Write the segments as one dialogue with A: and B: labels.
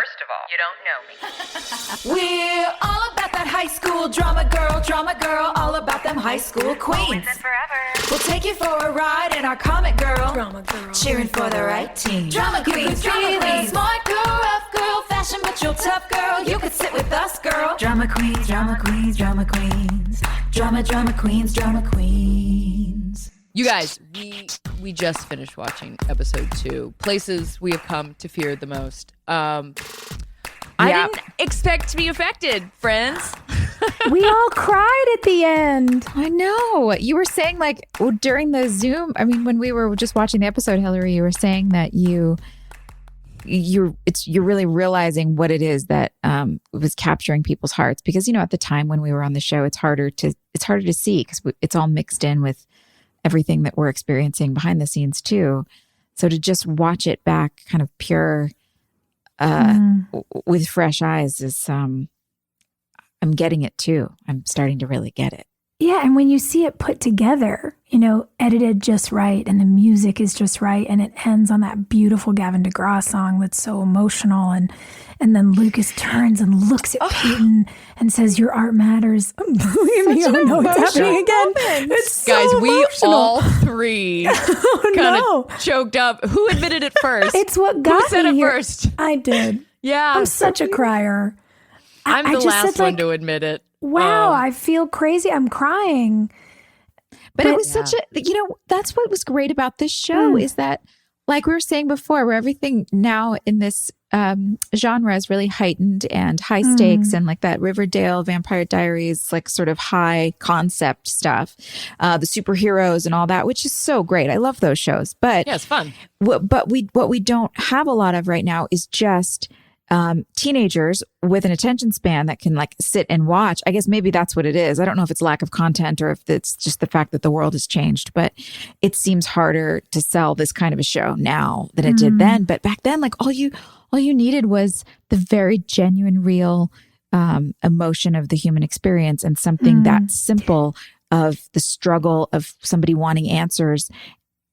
A: First of all, you don't know me.
B: We're all about that high school drama girl, all about them high school queens.
A: Always and forever.
B: We'll take you for a ride in our comic girl, cheering for the right team. Drama queens, smart girl, rough girl, fashion but you're tough girl. You could sit with us, girl. Drama queens, drama queens, drama queens, drama queens, drama queens.
C: You guys, we just finished watching episode 2, Places We Have Come to Fear the Most. I didn't expect to be affected, friends.
D: We all cried at the end.
E: I know. You were saying during the Zoom, when we were just watching the episode, Hilarie, you were saying that you're really realizing what it is that was capturing people's hearts, because at the time when we were on the show, it's harder to see because it's all mixed in with everything that we're experiencing behind the scenes too. So to just watch it back kind of pure with fresh eyes is I'm getting it too. I'm starting to really get it.
D: Yeah, and when you see it put together, edited just right, and the music is just right, and it ends on that beautiful Gavin DeGraw song that's so emotional, and then Lucas turns and looks at Peyton and says, "Your art matters." Believe me, I know it's happening again. It's so
C: guys,
D: emotional.
C: we all three kind of choked up. Who admitted it first?
D: It's what got
C: Who said
D: me
C: it
D: here.
C: first?
D: I did.
C: Yeah,
D: I'm such a crier.
C: I'm
D: I
C: the
D: just
C: last
D: said,
C: one to admit it.
D: Wow, I feel crazy. I'm crying.
E: But it was such that's what was great about this show is that, like we were saying before, where everything now in this genre is really heightened and high stakes, and like that Riverdale Vampire Diaries, like sort of high concept stuff, the superheroes and all that, which is so great. I love those shows. But
C: yeah, it's fun.
E: What we don't have a lot of right now is just teenagers with an attention span that can like sit and watch. I guess maybe that's what it is. I don't know if it's lack of content or if it's just the fact that the world has changed, but it seems harder to sell this kind of a show now than it did then. But back then, like all you needed was the very genuine, real emotion of the human experience and something that simple of the struggle of somebody wanting answers.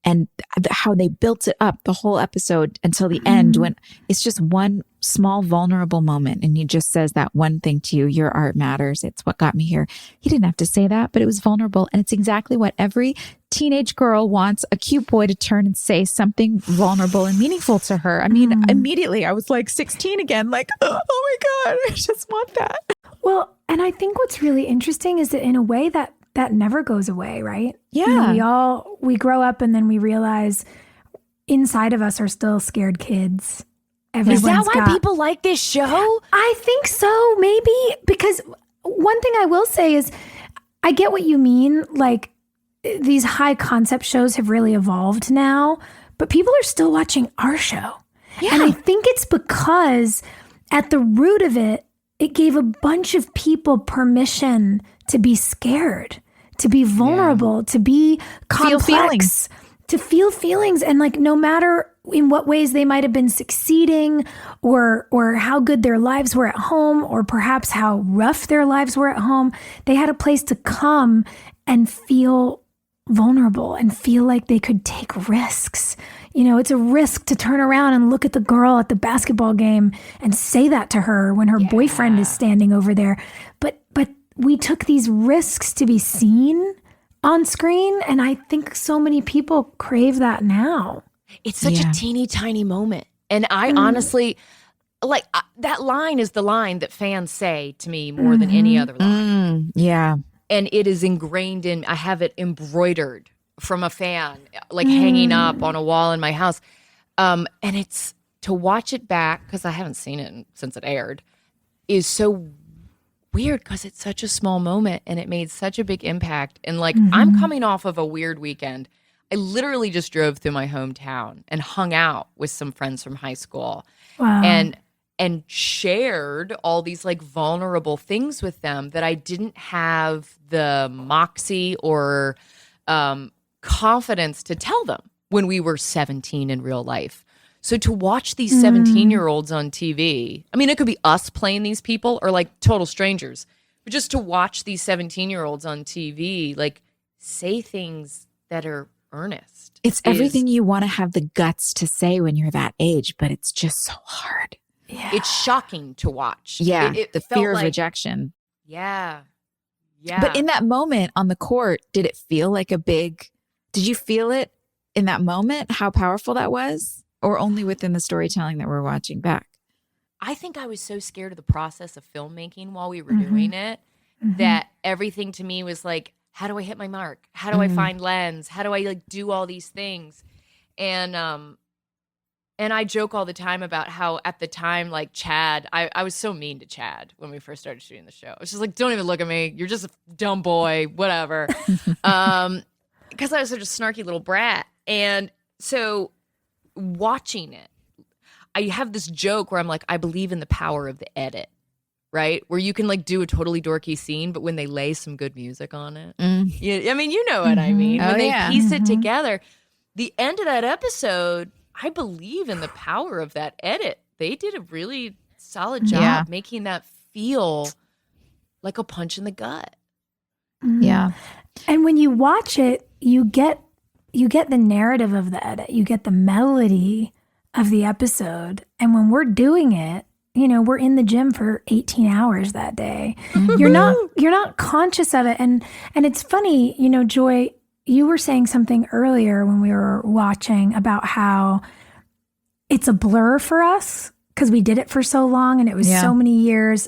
E: And how they built it up the whole episode until the end, when it's just one small vulnerable moment and he just says that one thing to you, your art matters. It's what got me here. He didn't have to say that, but it was vulnerable. And it's exactly what every teenage girl wants a cute boy to turn and say something vulnerable and meaningful to her. Immediately I was like 16 again, like, oh my God, I just want that.
D: Well, and I think what's really interesting is that in a way that never goes away, right?
E: Yeah.
D: We grow up and then we realize inside of us are still scared kids.
C: Is that why people like this show?
D: I think so, maybe. Because one thing I will say is I get what you mean. Like these high concept shows have really evolved now, but people are still watching our show. Yeah. And I think it's because at the root of it, it gave a bunch of people permission to be scared, to be vulnerable, to be complex, to feel feelings. And like, no matter in what ways they might have been succeeding or how good their lives were at home, or perhaps how rough their lives were at home, they had a place to come and feel vulnerable and feel like they could take risks. It's a risk to turn around and look at the girl at the basketball game and say that to her when her boyfriend is standing over there. But we took these risks to be seen on screen, and I think so many people crave that now.
C: It's such a teeny tiny moment. And I honestly, like, that line is the line that fans say to me more than any other line.
E: Yeah.
C: And it is ingrained in, I have it embroidered from a fan, like hanging up on a wall in my house. And it's to watch it back, because I haven't seen it since it aired, is so weird because it's such a small moment and it made such a big impact. And like, I'm coming off of a weird weekend. I literally just drove through my hometown and hung out with some friends from high school.
D: Wow.
C: And shared all these like vulnerable things with them that I didn't have the moxie or confidence to tell them when we were 17 in real life. So to watch these 17-year-olds on TV, I mean, it could be us playing these people or like total strangers, but just to watch these 17-year-olds on TV, like say things that are earnest.
E: It's everything you want to have the guts to say when you're that age, but it's just so hard.
C: it's shocking to watch.
E: Yeah,
C: It
E: the
C: felt
E: fear of
C: like-
E: rejection.
C: Yeah.
E: But in that moment on the court, did it feel like did you feel it in that moment, how powerful that was? Or only within the storytelling that we're watching back?
C: I think I was so scared of the process of filmmaking while we were doing it that everything to me was like, how do I hit my mark? How do I find lens? How do I like do all these things? And I joke all the time about how at the time, like Chad, I was so mean to Chad when we first started shooting the show. I was just like, don't even look at me. You're just a dumb boy, whatever. Because I was such a snarky little brat. And so watching it, I have this joke where I'm like, I believe in the power of the edit, right? Where you can like do a totally dorky scene, but when they lay some good music on it, I mean, you know what I mean? When they piece it together, the end of that episode, I believe in the power of that edit. They did a really solid job making that feel like a punch in the gut.
E: Yeah.
D: And when you watch it, you get the narrative of the edit. You get the melody of the episode. And when we're doing it, you know, we're in the gym for 18 hours that day. You're not conscious of it. And it's funny, you know, Joy, you were saying something earlier when we were watching about how it's a blur for us because we did it for so long and it was so many years.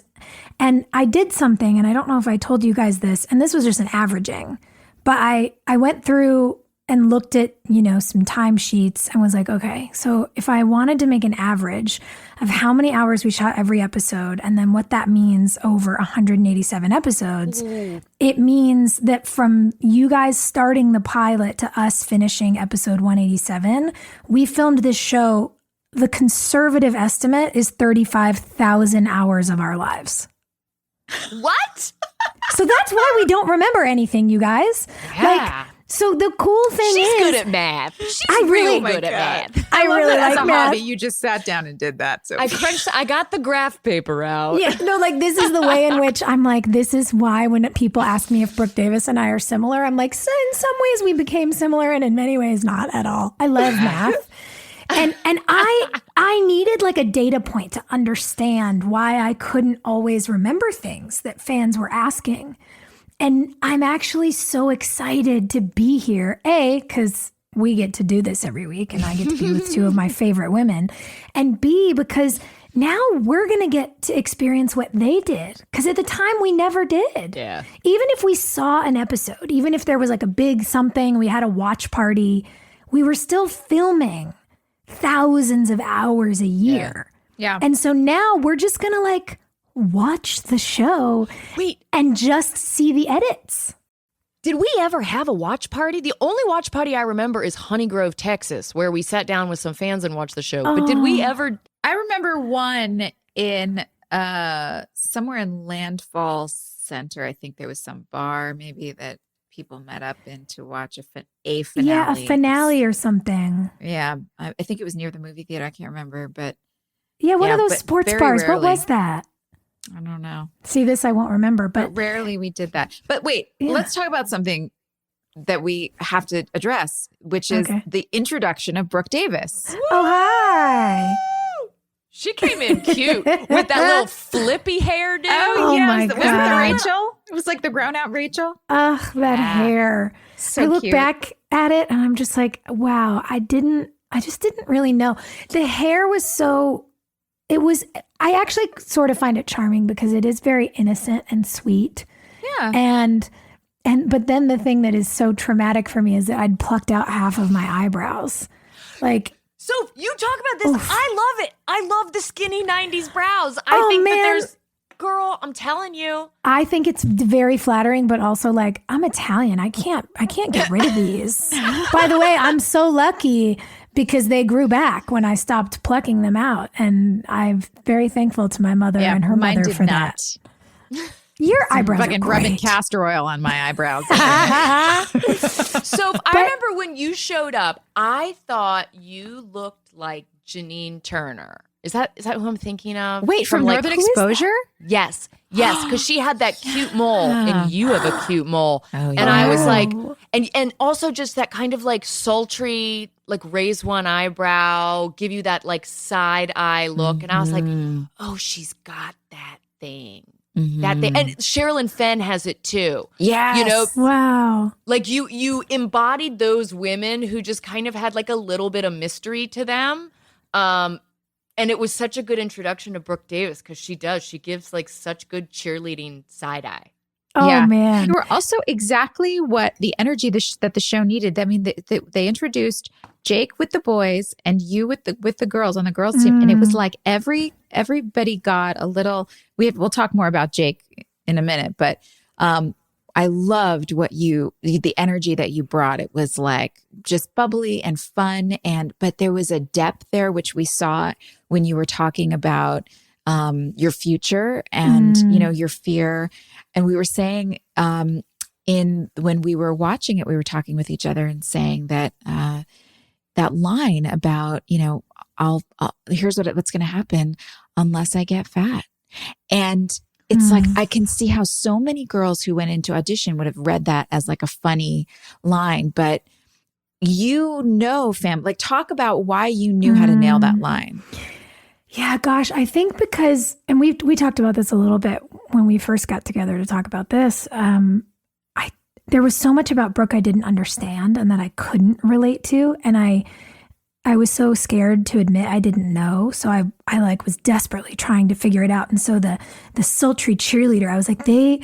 D: And I did something, and I don't know if I told you guys this, and this was just an averaging, but I went through and looked at, you know, some timesheets and was like, okay, so if I wanted to make an average of how many hours we shot every episode and then what that means over 187 episodes, it means that from you guys starting the pilot to us finishing episode 187, we filmed this show. The conservative estimate is 35,000 hours of our lives.
C: What?
D: So that's why we don't remember anything, you guys.
C: Yeah.
D: So the cool thing is,
C: She's good at math. She's
D: really-
C: real good at math.
D: I
E: love
D: really
E: that as
D: like
E: a
D: math.
E: hobby. You just sat down and did that. So
C: I got the graph paper out.
D: Yeah, no, like this is the way in which I'm like, this is why when people ask me if Brooke Davis and I are similar, I'm like, so in some ways we became similar and in many ways not at all. I love math. And I needed like a data point to understand why I couldn't always remember things that fans were asking. And I'm actually so excited to be here. A, because we get to do this every week and I get to be with two of my favorite women. And B, because now we're going to get to experience what they did. Because at the time we never did.
C: Yeah.
D: Even if we saw an episode, even if there was like a big something, we had a watch party, we were still filming thousands of hours a year.
E: yeah.
D: And so now we're just going to like watch the show and just see the edits.
C: Did we ever have a watch party? The only watch party I remember is Honeygrove, Texas, where we sat down with some fans and watched the show. But did we ever?
E: I remember one in somewhere in Landfall Center. I think there was some bar maybe that people met up in to watch a finale.
D: Yeah, a finale or something.
E: Yeah, I think it was near the movie theater. I can't remember, but
D: Yeah, what
E: Yeah,
D: are those
E: but
D: sports
E: very
D: bars? What
E: rarely.
D: was that?
E: I don't know.
D: See, this I won't remember,
E: But
D: but
E: rarely we did that. But wait,
D: Yeah.
E: let's talk about something that we have to address, which is
D: Okay.
E: the introduction of Brooke Davis.
D: oh, hi.
C: She came in cute with that little flippy hairdo.
D: Oh
E: yeah,
D: my
E: was it
D: God.
E: Rachel? It was like the grown out Rachel.
D: Ugh, that hair.
E: So
D: I look
E: cute.
D: back at it and I'm just like, wow, I just didn't really know. The hair was I actually sort of find it charming because it is very innocent and sweet.
E: Yeah.
D: But then the thing that is so traumatic for me is that I'd plucked out half of my eyebrows. Like,
C: So you talk about this.
D: Oof.
C: I love it. I love the skinny 90s brows. I
D: Oh,
C: think that
D: man.
C: there's, girl, I'm telling you.
D: I think it's very flattering, but also like, I'm Italian. I can't get rid of these. By the way, I'm so lucky because they grew back when I stopped plucking them out. And I'm very thankful to my mother and her
E: mine
D: mother
E: did
D: for
E: not.
D: that. Your eyebrows are
E: Fucking rubbing
D: great.
E: castor oil on my eyebrows.
C: So I remember when you showed up, I thought you looked like Janine Turner. Is that who I'm thinking of?
E: Wait, from
C: like,
E: Northern Exposure?
C: Yes, because she had that cute mole, and you have a cute mole.
E: Oh,
C: And I was like,
D: Oh.
C: and also just that kind of like sultry, like raise one eyebrow, give you that like side eye look, and I was like, oh, she's got that thing. That thing. And Sherilyn Fenn has it too.
E: Yes.
C: You know,
D: Wow.
C: like you embodied those women who just kind of had like a little bit of mystery to them. And it was such a good introduction to Brooke Davis because she gives like such good cheerleading side eye.
D: Oh,
E: Yeah.
D: man.
E: You were also exactly what the energy that the show needed. I mean, they introduced Jake with the boys and you with the girls on the girls team, and it was like everybody got a little. We'll talk more about Jake in a minute, but I loved the energy that you brought. It was like just bubbly and fun, but there was a depth there which we saw when you were talking about your future and your fear. And we were saying when we were watching it, we were talking with each other and saying that that line about I'll here's what's going to happen unless I get fat. And it's like, I can see how so many girls who went into audition would have read that as like a funny line, but fam, like talk about why you knew how to nail that line.
D: Yeah, gosh, I think because, and we talked about this a little bit when we first got together to talk about this. There was so much about Brooke I didn't understand and that I couldn't relate to, and I was so scared to admit I didn't know. So I like was desperately trying to figure it out. And so the sultry cheerleader, I was like, they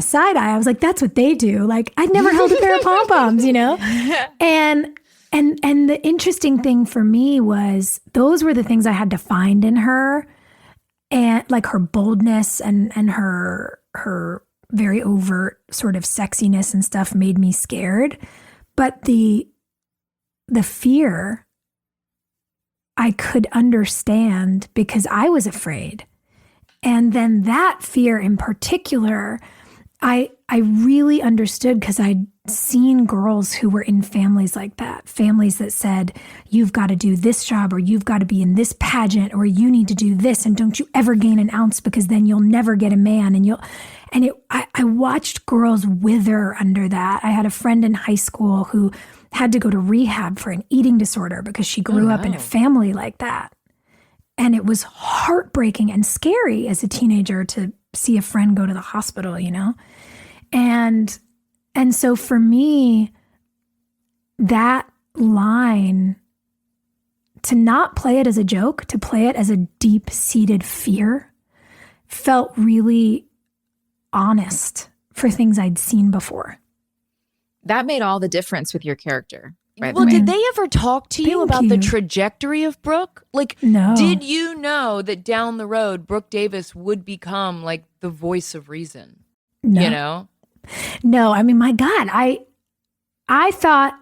D: side eye. I was like, that's what they do. Like I'd never held a pair of pom-poms, And the interesting thing for me was those were the things I had to find in her, and like her boldness and her very overt sort of sexiness and stuff made me scared. But the fear I could understand because I was afraid. And then that fear in particular, I really understood because I'd seen girls who were in families like that, families that said, you've got to do this job, or you've got to be in this pageant, or you need to do this, and don't you ever gain an ounce because then you'll never get a man. I watched girls wither under that. I had a friend in high school who had to go to rehab for an eating disorder because she grew up in a family like that. And it was heartbreaking and scary as a teenager to see a friend go to the hospital, And so for me, that line, to not play it as a joke, to play it as a deep-seated fear, felt really honest for things I'd seen before.
E: That made all the difference with your character. Right?
C: Well, did they ever talk to you
D: Thank
C: about
D: you.
C: the trajectory of Brooke? Like,
D: No.
C: did you know that down the road, Brooke Davis would become like the voice of reason?
D: No. No, I mean, my God, I thought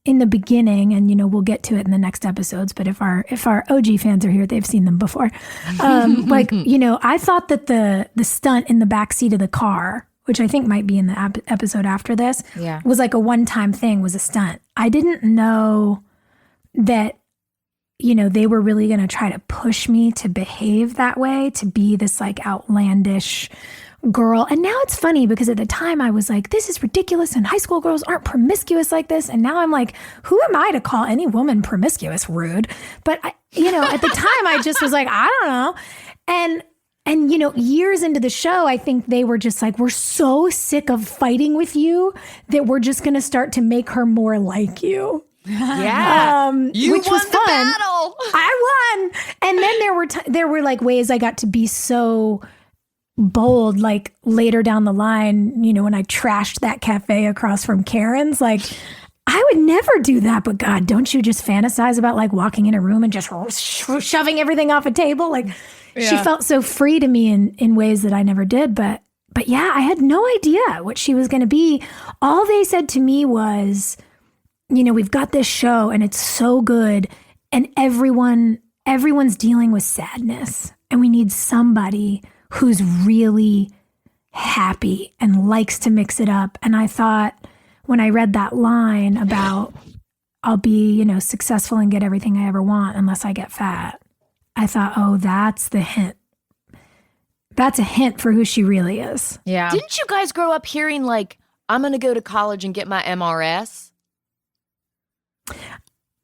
D: in the beginning, and we'll get to it in the next episodes, but if our OG fans are here, they've seen them before. I thought that the stunt in the backseat of the car, which I think might be in the episode after this, was like a one-time thing, was a stunt. I didn't know that, they were really going to try to push me to behave that way, to be this like outlandish girl. And now it's funny because at the time I was like, this is ridiculous and high school girls aren't promiscuous like this. And now I'm like, who am I to call any woman promiscuous? Rude. But at the time I just was like, I don't know. And years into the show, I think they were just like, we're so sick of fighting with you that we're just going to start to make her more like you.
C: Yeah. You
D: which
C: won
D: was
C: the
D: fun.
C: battle.
D: I won. And then there were like ways I got to be so bold, like later down the line, when I trashed that cafe across from Karen's, like I would never do that. But God, don't you just fantasize about like walking in a room and just shoving everything off a table? Like she felt so free to me in ways that I never did. But yeah, I had no idea what she was going to be. All they said to me was, we've got this show and it's so good, and everyone's dealing with sadness, and we need somebody who's really happy and likes to mix it up. And I thought, when I read that line about I'll be, successful and get everything I ever want unless I get fat, I thought, oh, that's the hint. That's a hint for who she really is.
E: Yeah.
C: Didn't you guys grow up hearing like, I'm going to go to college and get my MRS?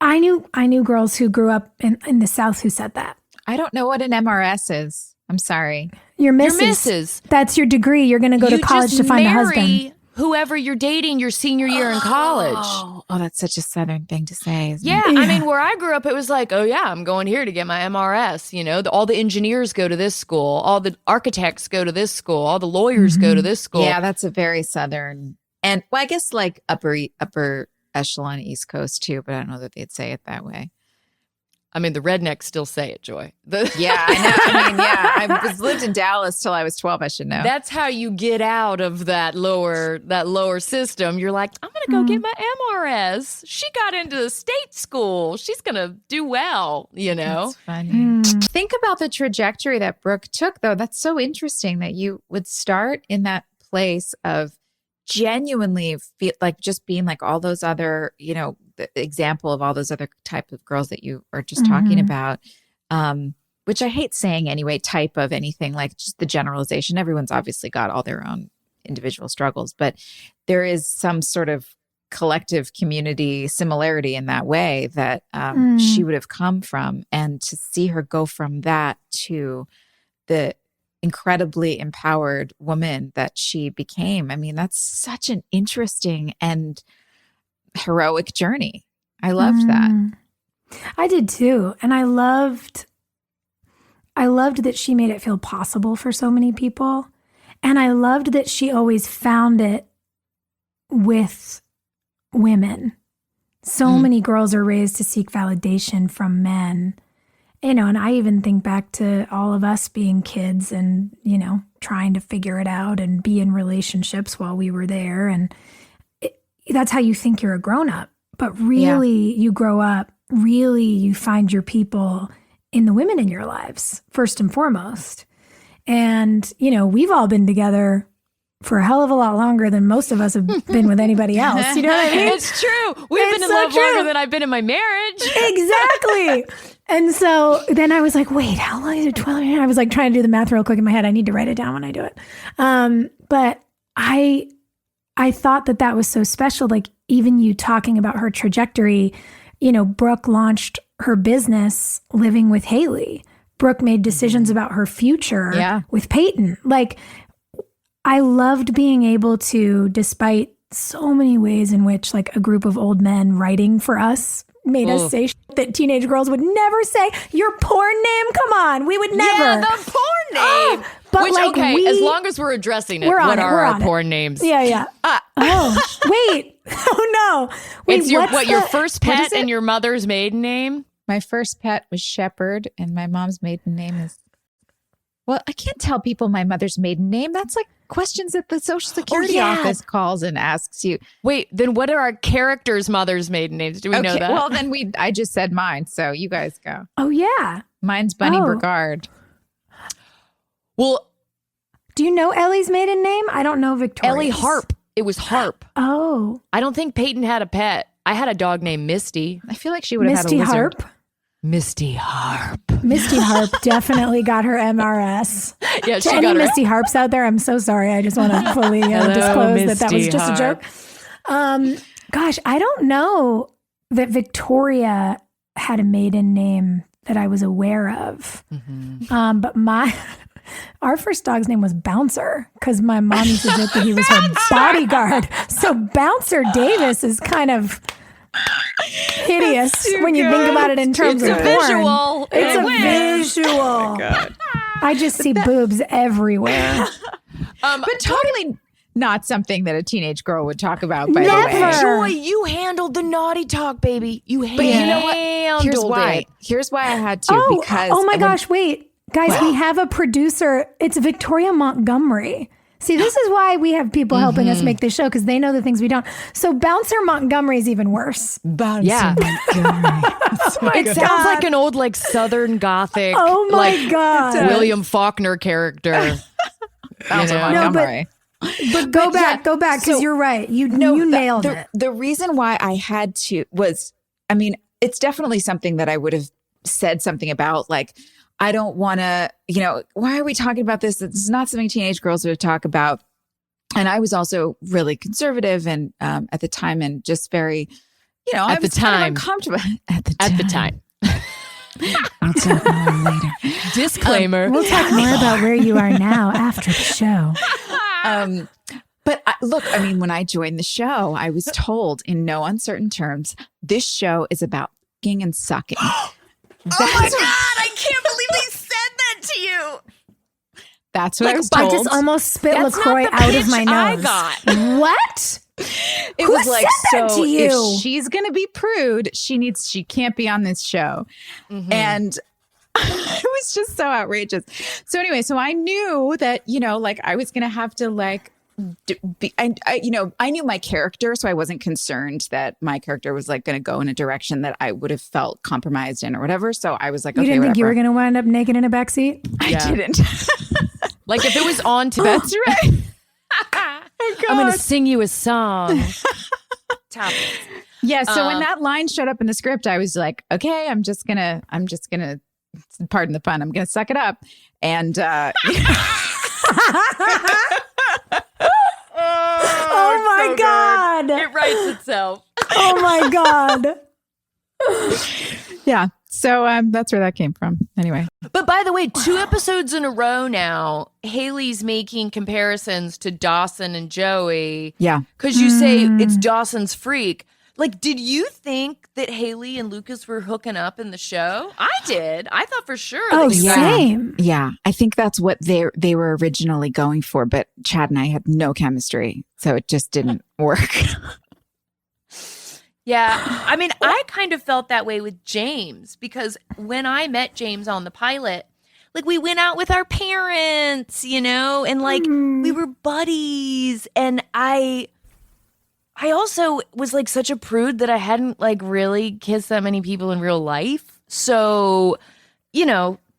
D: I knew girls who grew up in the South who said that.
E: I don't know what an MRS is. I'm sorry.
D: You're Mrs.
C: You're Mrs.
D: That's your degree. You're going to go to college to find a husband.
C: Whoever you're dating your senior year in college.
E: Oh, that's such a Southern thing to say. Isn't
C: Yeah,
E: it?
C: I mean, where I grew up, it was like, oh yeah, I'm going here to get my MRS. You know, all the engineers go to this school, all the architects go to this school, all the lawyers go to this school.
E: Yeah, that's a very Southern, and well, I guess like upper echelon East Coast too, but I don't know that they'd say it that way.
C: I mean, the rednecks still say it, Joy.
E: Yeah, I know. I mean, yeah, I lived in Dallas till I was 12. I should know.
C: That's how you get out of that lower system. You're like, I'm gonna go get my MRS. She got into the state school. She's gonna do well. You know.
E: That's funny. Think about the trajectory that Brooke took, though. That's so interesting that you would start in that place of genuinely feel like just being like all those other, you know, the example of all those other type of girls that you are just talking about, which I hate saying anyway, type of anything, like just the generalization. Everyone's obviously got all their own individual struggles, but there is some sort of collective community similarity in that way that she would have come from. And to see her go from that to the incredibly empowered woman that she became. I mean, that's such an interesting and heroic journey. I loved that.
D: I did too. And I loved that she made it feel possible for so many people. And I loved that she always found it with women. So many girls are raised to seek validation from men. You know, and I even think back to all of us being kids and, you know, trying to figure it out and be in relationships while we were there. And that's how you think you're a grown-up. But really, you grow up, really, you find your people in the women in your lives, first and foremost. And, you know, we've all been together for a hell of a lot longer than most of us have been with anybody else. You know what I mean?
C: It's true. We've been in love longer than I've been in my marriage.
D: Exactly. And so then I was like, wait, how long is it? 12 years? I was like trying to do the math real quick in my head. I need to write it down when I do it. But I thought that was so special. Like even you talking about her trajectory, you know, Brooke launched her business living with Haley. Brooke made decisions about her future with Peyton. Like I loved being able to, despite so many ways in which like a group of old men writing for us made us say shit that teenage girls would never say. Your porn name? Come on. We would never.
C: Yeah, the porn name.
D: But
C: which,
D: like
C: okay, as long as we're addressing it, what are our porn names?
D: Yeah. Wait. Oh, no. Wait,
C: it's your first pet and your mother's maiden name?
E: My first pet was Shepherd, and my mom's maiden name is... Well, I can't tell people my mother's maiden name. That's like questions that the Social Security office calls and asks you.
C: Wait, then what are our characters' mother's maiden names? Do we know that?
E: Well, then I just said mine, so you guys go.
D: Oh, yeah.
E: Mine's Bunny Brigard.
C: Well,
D: do you know Ellie's maiden name? I don't know Victoria's.
C: Ellie Harp. It was Harp.
D: Oh.
C: I don't think Peyton had a pet. I had a dog named Misty.
E: I feel like she would have had a lizard.
D: Harp?
C: Misty Harp.
D: Misty Harp definitely got her MRS.
C: Yeah,
D: to
C: she
D: any
C: got her.
D: Misty Harps out there, I'm so sorry. I just want to fully disclose that was just a joke. Gosh, I don't know that Victoria had a maiden name that I was aware of. But our first dog's name was Bouncer because my mom used to joke that he was her bodyguard. So Bouncer Davis is kind of hideous when you think about it in terms of porn.
C: Visual.
D: It's a visual. Oh my God. I just see boobs everywhere.
E: But totally not something that a teenage girl would talk about, by the way.
C: Joy, you handled the naughty talk, baby. You handled
E: you know what? Here's why I had to. Because
D: oh my gosh, wait. Guys, we have a producer. It's Victoria Montgomery. See, this is why we have people helping us make this show because they know the things we don't. So Bouncer Montgomery is even worse.
C: Bouncer Montgomery. It sounds like an old Southern Gothic.
D: Oh my God.
C: William Faulkner character.
E: Bouncer Montgomery.
D: But go back because you're right. You nailed it.
E: The reason why I had to was, I mean, it's definitely something that I would have said something about, like, I don't want to, why are we talking about this? It's not something teenage girls would talk about. And I was also really conservative and at the time and just very, I was kind of uncomfortable at the time. We'll talk more later.
C: Disclaimer.
D: We'll talk more about where you are now after the show.
E: But look, I mean, when I joined the show, I was told in no uncertain terms, this show is about fucking and sucking.
C: Oh my God, I can't believe they said that to you.
E: That's what I was told.
D: I just almost spit
C: That's
D: LaCroix
C: not the
D: out of
C: pitch
D: my nose.
C: I got.
D: What?
E: It
D: Who
E: was like,
D: said that
E: so
D: to you?
E: if she's going to be prude, she can't be on this show.
C: Mm-hmm.
E: And it was just so outrageous. So anyway, so I knew that, I was going to have to I knew my character, so I wasn't concerned that my character was like going to go in a direction that I would have felt compromised in or whatever. So I was like,
D: you
E: okay,
D: didn't think you
E: whatever.
D: were going to wind up naked in a backseat?
E: I didn't.
C: Like if it was on to
E: That's right.
C: I'm going to sing you a song. Topics.
E: Yeah. So when that line showed up in the script, I was like, okay, I'm just gonna, pardon the pun, I'm gonna suck it up. And
D: Oh my God.
C: It writes itself.
D: Oh my God.
E: yeah. So that's where that came from. Anyway.
C: But by the way, 2 episodes in a row now, Haley's making comparisons to Dawson and Joey.
E: Yeah.
C: Because you say it's Dawson's freak. Like, did you think that Haley and Lucas were hooking up in the show? I did. I thought for sure.
D: Oh,
C: that you guys-
D: same.
E: Yeah. I think that's what they were originally going for, but Chad and I had no chemistry. So it just didn't work.
C: Yeah. I mean, I kind of felt that way with James because when I met James on the pilot, like we went out with our parents, and like we were buddies. And I also was like such a prude that I hadn't like really kissed that many people in real life. So,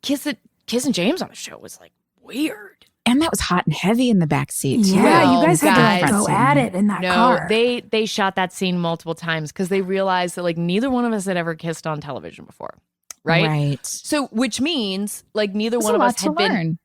C: kissing James on the show was like weird.
E: And that was hot and heavy in the backseat.
D: Yeah,
C: Well,
D: you guys had to like,
C: guys,
D: go at it in that
C: No,
D: car.
C: they shot that scene multiple times because they realized that like neither one of us had ever kissed on television before. Right.
E: Right.
C: So, which means like neither
E: There's
C: one
E: a
C: of
E: lot
C: us
E: to
C: had been
E: learn.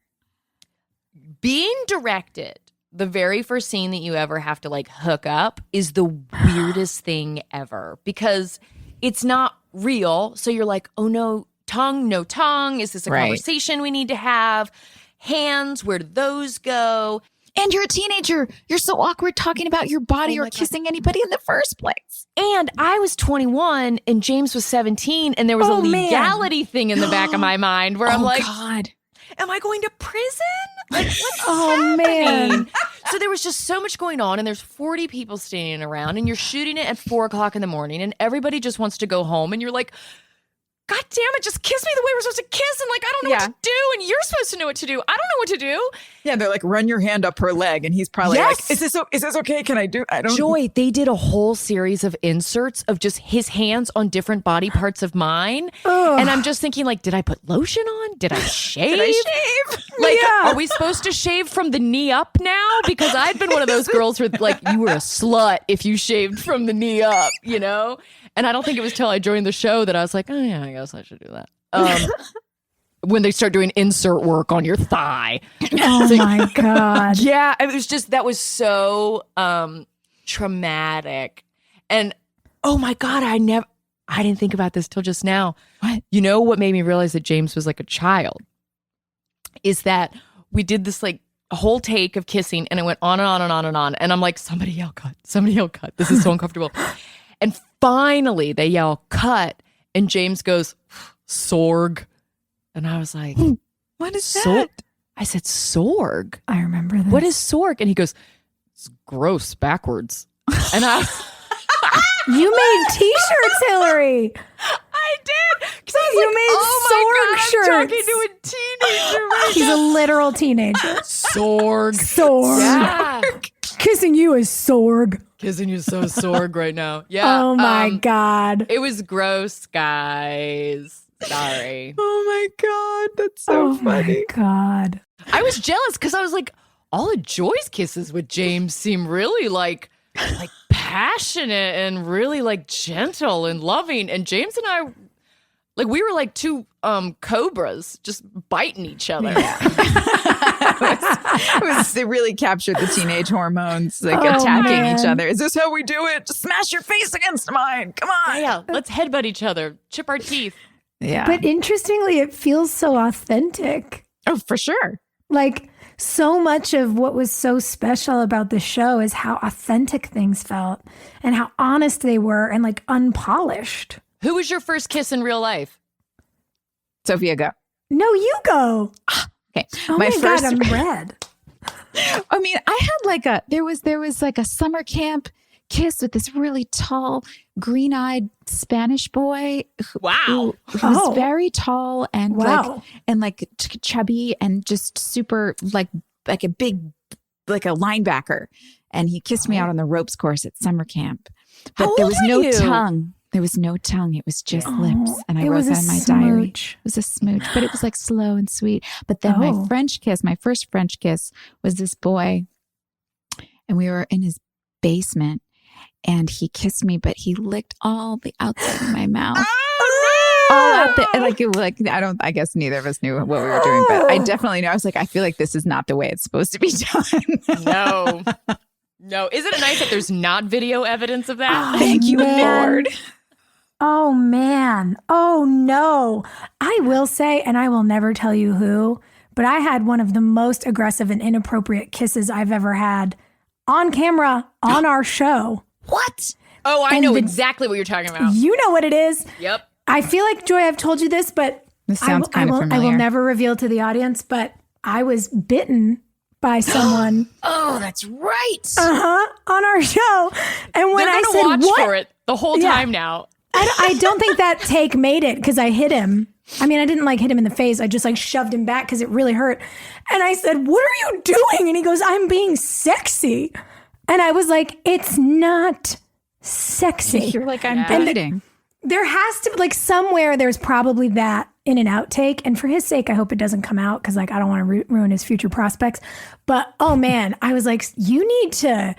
C: being directed. The very first scene that you ever have to like hook up is the weirdest thing ever because it's not real. So you're like, oh no tongue. Is this a
E: Right.
C: conversation we need to have? Hands, where do those go?
E: And you're a teenager. You're so awkward talking about your body
C: Oh
E: or
C: my God.
E: kissing anybody in the first place.
C: And I was 21 and James was 17 and there was a
D: Oh, man.
C: legality thing in the back of my mind where I'm like,
E: God.
C: am I going to prison? Like, what's
D: Oh,
C: happening?
D: man.
C: So there was just so much going on, and there's 40 people standing around, and you're shooting it at 4:00 in the morning, and everybody just wants to go home, and you're like, God damn it, just kiss me the way we're supposed to kiss, and like, I don't know what to do, and you're supposed to know what to do. I don't know what to do.
E: Yeah, they're like, run your hand up her leg. And he's probably
C: Yes.
E: like, is this okay? Can I do? I don't
C: Joy, they did a whole series of inserts of just his hands on different body parts of mine. And I'm just thinking, like, did I put lotion on? Did I shave? Like,
D: Yeah.
C: are we supposed to shave from the knee up now? Because I'd been one of those girls where, like, you were a slut if you shaved from the knee up, And I don't think it was till I joined the show that I was like, oh, yeah, I guess I should do that. When they start doing insert work on your thigh.
D: Oh my God.
C: Yeah, it was just that was so traumatic. And oh my God, I didn't think about this till just now.
E: What?
C: You know what made me realize that James was like a child is that we did this like a whole take of kissing and it went on and on and on and on. And I'm like, somebody yell cut. This is so uncomfortable. And finally they yell cut and James goes, SSORG. And I was like,
E: What is
C: that? I said, SSORG?
D: I remember this.
C: What is SSORG? And he goes, it's gross backwards. And I
D: You made t-shirts, Hilarie.
C: I did. Because I was
D: You
C: like,
D: made
C: oh my God,
D: SSORG
C: I'm talking
D: shirts.
C: to a teenager right
D: He's a literal teenager.
C: SSORG.
D: SSORG.
C: Yeah.
D: Kissing you is SSORG.
C: Kissing you so SSORG right now. Yeah.
D: Oh my God.
C: It was gross, guys. Sorry.
E: Oh my God. That's so
D: Oh
E: funny.
D: my God.
C: I was jealous because I was like, all of Joy's kisses with James seem really like passionate and really like gentle and loving. And James and I, Like we were like two cobras just biting each other.
E: It really captured the teenage hormones, like attacking each other. Is this how we do it? Just smash your face against mine. Come on.
C: Yeah, let's headbutt each other, chip our teeth.
E: Yeah.
D: But interestingly, it feels so authentic.
E: Oh, for sure.
D: Like so much of what was so special about the show is how authentic things felt and how honest they were and like unpolished.
C: Who was your first kiss in real life?
E: Sophia, go.
D: No, you go.
E: Okay.
D: Oh my God, I'm red.
E: I mean, I had like there was like a summer camp kiss with this really tall, green-eyed Spanish boy.
C: Wow.
E: Who was very tall and
D: Wow.
E: chubby and just super like a big, like a linebacker. And he kissed me out on the ropes course at summer camp. But there was no tongue. There was no tongue. It was just lips. And I wrote that in my diary. It was a smooch, but it was like slow and sweet. But then my first French kiss was this boy. And we were in his basement and he kissed me, but he licked all the outside of my mouth. All out there. I guess neither of us knew what we were doing, but I definitely knew. I was like, I feel like this is not the way it's supposed to be done.
C: No. Isn't it nice that there's not video evidence of that?
E: Thank you, Lord.
D: Oh, man. Oh, no. I will say, and I will never tell you who, but I had one of the most aggressive and inappropriate kisses I've ever had on camera on our show.
E: What?
C: Oh, I know exactly what you're talking about.
D: You know what it is.
C: Yep.
D: I feel like, Joy, I've told you this, but
E: This sounds kind of familiar.
D: I will never reveal to the audience, but I was bitten by someone.
E: Oh, that's right.
D: On our show. And when
C: They're
D: I
C: gonna
D: said,
C: watch
D: what?
C: for it the whole time now.
D: I don't think that take made it because I hit him. I mean, I didn't like hit him in the face. I just like shoved him back because it really hurt. And I said, what are you doing? And he goes, I'm being sexy. And I was like, it's not sexy.
E: You're like, I'm bleeding.
D: There has to be like somewhere there's probably that in an outtake. And for his sake, I hope it doesn't come out because like I don't want to ruin his future prospects. But oh man, I was like, you need to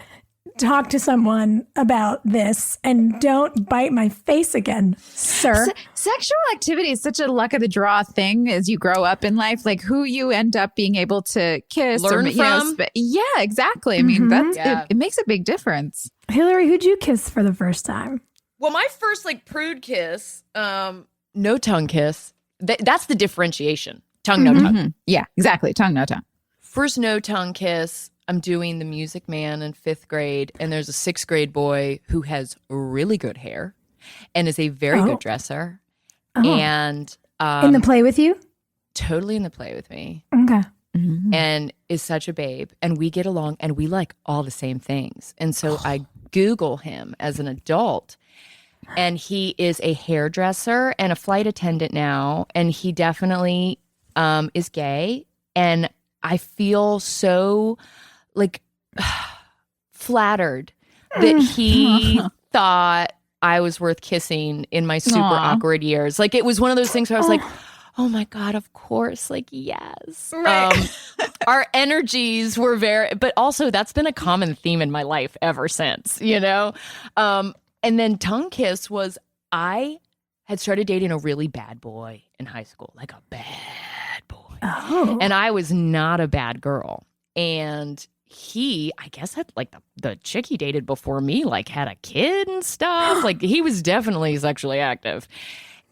D: talk to someone about this and don't bite my face again, sir.
E: Sexual activity is such a luck of the draw thing as you grow up in life, like who you end up being able to kiss
C: Learn from.
E: Yeah, exactly. I mean, it makes a big difference.
D: Hilarie, who'd you kiss for the first time?
C: Well, my first like prude kiss, no tongue kiss. That's the differentiation. Tongue, no tongue.
E: Mm-hmm. Yeah, exactly. Tongue, no tongue.
C: First no tongue kiss. I'm doing The Music Man in 5th grade, and there's a 6th grade boy who has really good hair and is a very good dresser. And
D: in the play with you?
C: Totally in the play with me.
D: Okay.
E: Mm-hmm.
C: And is such a babe. And we get along and we like all the same things. And so I Google him as an adult. And he is a hairdresser and a flight attendant now. And he definitely is gay. And I feel so like flattered that he thought I was worth kissing in my super awkward years. Like it was one of those things where I was like, oh my God, of course. Like, yes.
E: Right.
C: Our energies were but also that's been a common theme in my life ever since, you know? And then tongue kiss was, I had started dating a really bad boy in high school, like a bad boy.
D: Oh.
C: And I was not a bad girl. And he, I guess, had like the chick he dated before me, like had a kid and stuff. Like he was definitely sexually active.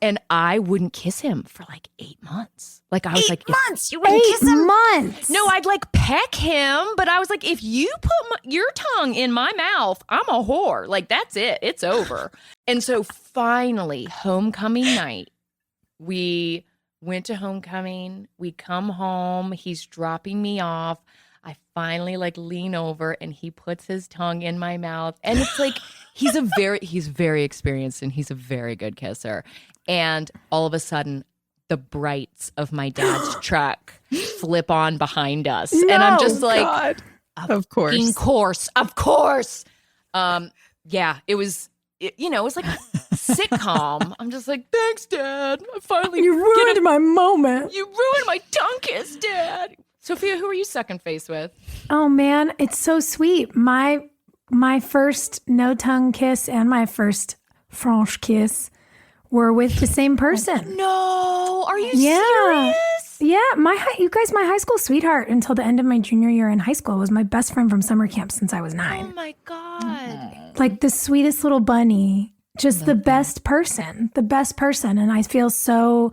C: And I wouldn't kiss him for like 8 months. Like I was like,
E: 8 months? You wouldn't kiss him?
D: 8 months?
C: No, I'd like peck him, but I was like, if you put your tongue in my mouth, I'm a whore. Like that's it. It's over. And so finally, homecoming night, we went to homecoming. We come home. He's dropping me off. I finally like lean over and he puts his tongue in my mouth. And it's like, he's very experienced and he's a very good kisser. And all of a sudden, the brights of my dad's truck flip on behind us. And I'm just like,
E: God. Of course.
C: Of course. Yeah, it was, it was like a sitcom. I'm just like, thanks, Dad. I finally
D: You ruined my moment.
C: You ruined my tongue kiss, Dad. Sophia, who are you second face with?
D: Oh man, it's so sweet. My first no tongue kiss and my first French kiss were with the same person.
C: No, are you
D: Yeah.
C: serious?
D: Yeah, my high school sweetheart until the end of my junior year in high school was my best friend from summer camp since I was 9.
C: Oh my God.
D: Like the sweetest little bunny, just the best person. And I feel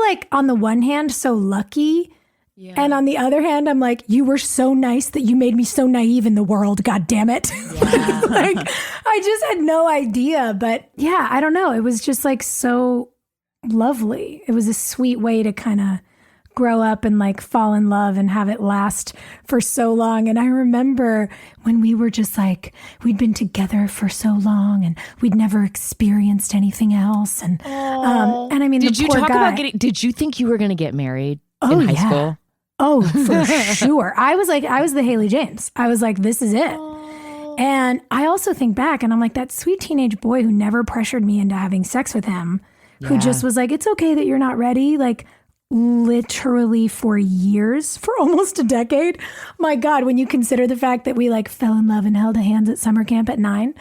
D: like on the one hand, so lucky. Yeah. And on the other hand, I'm like, you were so nice that you made me so naive in the world. God damn it. Yeah. Like, I just had no idea. But yeah, I don't know. It was just like so lovely. It was a sweet way to kind of grow up and like fall in love and have it last for so long. And I remember when we were just like, we'd been together for so long and we'd never experienced anything else. And I mean,
C: did
D: the
C: you
D: poor
C: talk
D: guy,
C: about did you think you were going to get married in high school?
D: Oh, for sure. I was the Haley James. I was like, this is it. And I also think back and I'm like, that sweet teenage boy who never pressured me into having sex with him, who just was like, it's okay that you're not ready. Like literally for years, for almost a decade. My God, when you consider the fact that we like fell in love and held hands at summer camp at 9,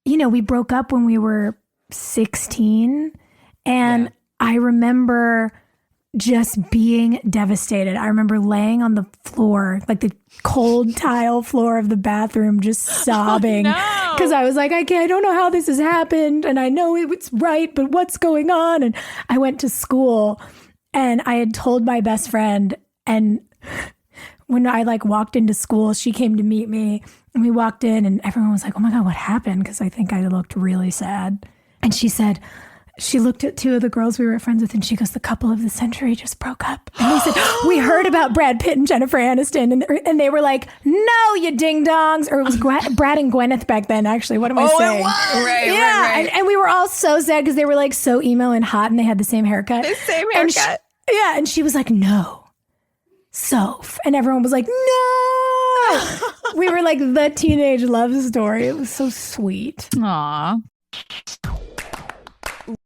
D: we broke up when we were 16. And I remember just being devastated. I remember laying on the floor, like the cold tile floor of the bathroom, just sobbing because I was like, I don't know how this has happened. And I know it's right, but what's going on? And I went to school and I had told my best friend. And when I like walked into school, she came to meet me and we walked in and everyone was like, oh my God, what happened? Because I think I looked really sad. And she said, she looked at 2 of the girls we were friends with and she goes, the couple of the century just broke up. And they said, we heard about Brad Pitt and Jennifer Aniston. And they were like, no, you ding dongs. Or it was Brad and Gwyneth back then, actually. What am I saying?
C: It was. Right.
D: And we were all so sad because they were like so emo and hot and they had the same haircut.
E: The same haircut.
D: And she was like, no, Soph. And everyone was like, no. We were like the teenage love story. It was so sweet.
E: Aw.